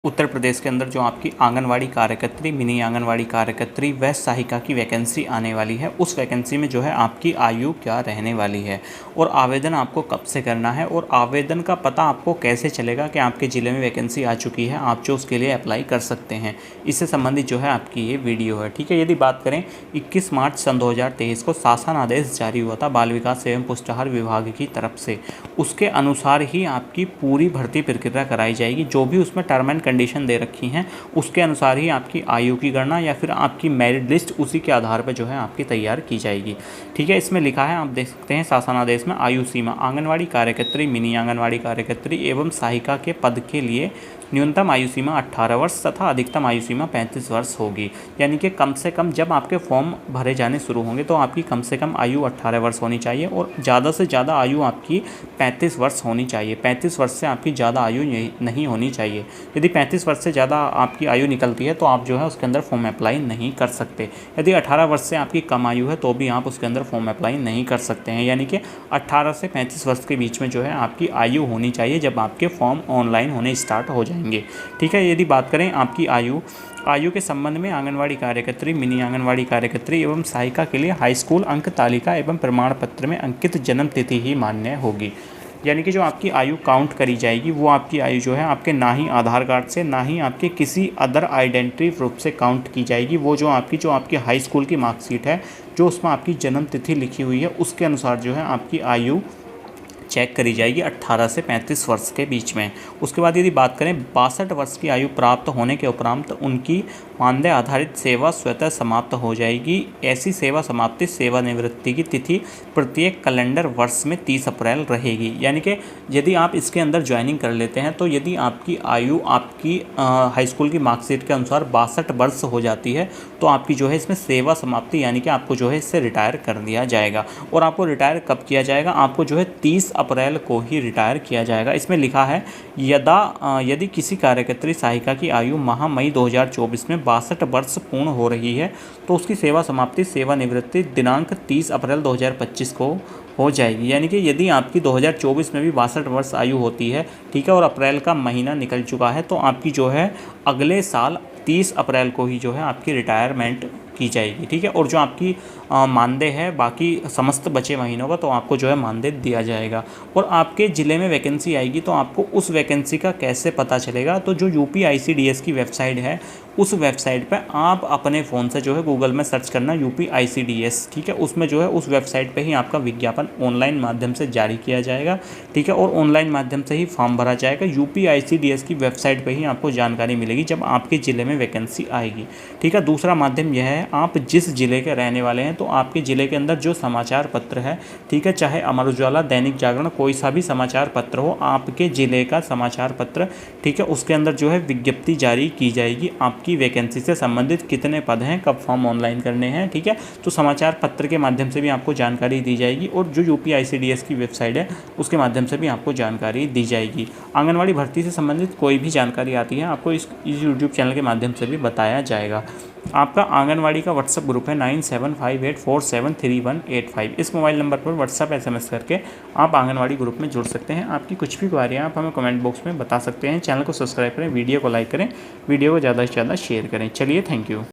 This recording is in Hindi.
उत्तर प्रदेश के अंदर जो आपकी आंगनवाड़ी कार्यकर्त्री, मिनी आंगनवाड़ी कार्यकर्त्री व सहायिका की वैकेंसी आने वाली है, उस वैकेंसी में जो है आपकी आयु क्या रहने वाली है और आवेदन आपको कब से करना है और आवेदन का पता आपको कैसे चलेगा कि आपके ज़िले में वैकेंसी आ चुकी है, आप जो उसके लिए अप्लाई कर सकते हैं। इससे संबंधित जो है आपकी ये वीडियो है। ठीक है, यदि बात करें 21 मार्च सन 2023 को शासन आदेश जारी हुआ था बाल विकास एवं पुष्टाहार विभाग की तरफ से। उसके अनुसार ही आपकी पूरी भर्ती प्रक्रिया कराई जाएगी। जो भी उसमें टर्म एंड कंडीशन दे रखी हैं उसके अनुसार ही आपकी आयु की गणना या फिर आपकी मेरिट लिस्ट उसी के आधार पर जो है आपकी तैयार की जाएगी। ठीक है, इसमें लिखा है, आप देख सकते हैं शासन आदेश में, आयु सीमा आंगनवाड़ी कार्यकर्त्री, मिनी आंगनवाड़ी कार्यकर्त्री एवं सहायिका के पद के लिए न्यूनतम आयु सीमा 18 वर्ष तथा अधिकतम आयु सीमा 35 वर्ष होगी। यानी कि कम से कम जब आपके फॉर्म भरे जाने शुरू होंगे तो आपकी कम से कम आयु 18 वर्ष होनी चाहिए और ज़्यादा से ज़्यादा आयु आपकी 35 वर्ष होनी चाहिए। 35 वर्ष से आपकी ज़्यादा आयु नहीं होनी चाहिए। यदि 35 वर्ष से ज़्यादा आपकी आयु निकलती है तो आप जो है उसके अंदर फॉर्म अप्लाई नहीं कर सकते। यदि 18 वर्ष से आपकी कम आयु है तो भी आप उसके अंदर फॉर्म अप्लाई नहीं कर सकते हैं। यानी कि 18 से 35 वर्ष के बीच में जो है आपकी आयु होनी चाहिए जब आपके फॉर्म ऑनलाइन होने स्टार्ट हो जाएंगे। ठीक है, यदि बात करें आपकी आयु के संबंध में, आंगनवाड़ी कार्यकर्त्री, मिनी आंगनवाड़ी कार्यकर्त्री एवं सहायिका के लिए हाई स्कूल अंक तालिका एवं प्रमाण पत्र में अंकित जन्म तिथि ही मान्य होगी। यानी कि जो आपकी आयु काउंट करी जाएगी वो आपकी आयु जो है आपके ना ही आधार कार्ड से ना ही आपके किसी अदर आइडेंटिटी प्रूफ से काउंट की जाएगी। वो जो आपकी हाई स्कूल की मार्कशीट है, जो उसमें आपकी जन्म तिथि लिखी हुई है, उसके अनुसार जो है आपकी आयु चेक करी जाएगी 18 से 35 वर्ष के बीच में। उसके बाद यदि बात करें 62 वर्ष की आयु प्राप्त होने के उपरांत उनकी मानदेय आधारित सेवा स्वतः समाप्त हो जाएगी। ऐसी सेवा समाप्ति सेवानिवृत्ति की तिथि प्रत्येक कैलेंडर वर्ष में 30 अप्रैल रहेगी। यानी कि यदि आप इसके अंदर ज्वाइनिंग कर लेते हैं तो यदि आपकी आयु आपकी हाई स्कूल की मार्कशीट के अनुसार 62 वर्ष हो जाती है तो आपकी जो है इसमें सेवा समाप्ति यानी कि आपको जो है इससे रिटायर कर दिया जाएगा। और आपको रिटायर कब किया जाएगा? आपको जो है 30 अप्रैल को ही रिटायर किया जाएगा। इसमें लिखा है, यदि किसी कार्यकर्त्री सहायिका की आयु माह मई 2024 में 62 वर्ष पूर्ण हो रही है तो उसकी सेवा समाप्ति सेवानिवृत्ति दिनांक 30 अप्रैल 2025 को हो जाएगी। यानी कि यदि आपकी 2024 में भी 62 वर्ष आयु होती है, ठीक है, और अप्रैल का महीना निकल चुका है तो आपकी जो है अगले साल 30 अप्रैल को ही जो है आपकी रिटायरमेंट की जाएगी। ठीक है, और जो आपकी मानदेय है बाकी समस्त बचे महीनों का तो आपको जो है मानदेय दिया जाएगा। और आपके ज़िले में वैकेंसी आएगी तो आपको उस वैकेंसी का कैसे पता चलेगा? तो जो UPICDS की वेबसाइट है उस वेबसाइट पर आप अपने फ़ोन से जो है गूगल में सर्च करना UPICDS, ठीक है, उसमें जो है उस वेबसाइट पे ही आपका विज्ञापन ऑनलाइन माध्यम से जारी किया जाएगा। ठीक है, और ऑनलाइन माध्यम से ही फॉर्म भरा जाएगा। UPICDS की वेबसाइट पे ही आपको जानकारी मिलेगी जब आपके ज़िले में वैकेंसी आएगी। ठीक है, दूसरा माध्यम यह है, आप जिस ज़िले के रहने वाले हैं तो आपके ज़िले के अंदर जो समाचार पत्र है, ठीक है, चाहे अमर उजाला, दैनिक जागरण, कोई सा भी समाचार पत्र हो, आपके ज़िले का समाचार पत्र, ठीक है, उसके अंदर जो है विज्ञप्ति जारी की जाएगी आपकी वैकेंसी से संबंधित, कितने पद हैं, कब फॉर्म ऑनलाइन करने हैं। ठीक है, तो समाचार पत्र के माध्यम से भी आपको जानकारी दी जाएगी और जो UPICDS की वेबसाइट है उसके माध्यम से भी आपको जानकारी दी जाएगी। आंगनवाड़ी भर्ती से संबंधित कोई भी जानकारी आती है आपको इस YouTube चैनल के माध्यम से भी बताया जाएगा। आपका आंगनवाड़ी का व्हाट्सएप ग्रुप है 9758473185। इस मोबाइल नंबर पर व्हाट्सएप SMS करके आप आंगनवाड़ी ग्रुप में जुड़ सकते हैं। आपकी कुछ भी क्वेरियाँ आप हमें कमेंट बॉक्स में बता सकते हैं। चैनल को सब्सक्राइब करें, वीडियो को लाइक करें, वीडियो को ज़्यादा से ज़्यादा शेयर करें। चलिए, थैंक यू।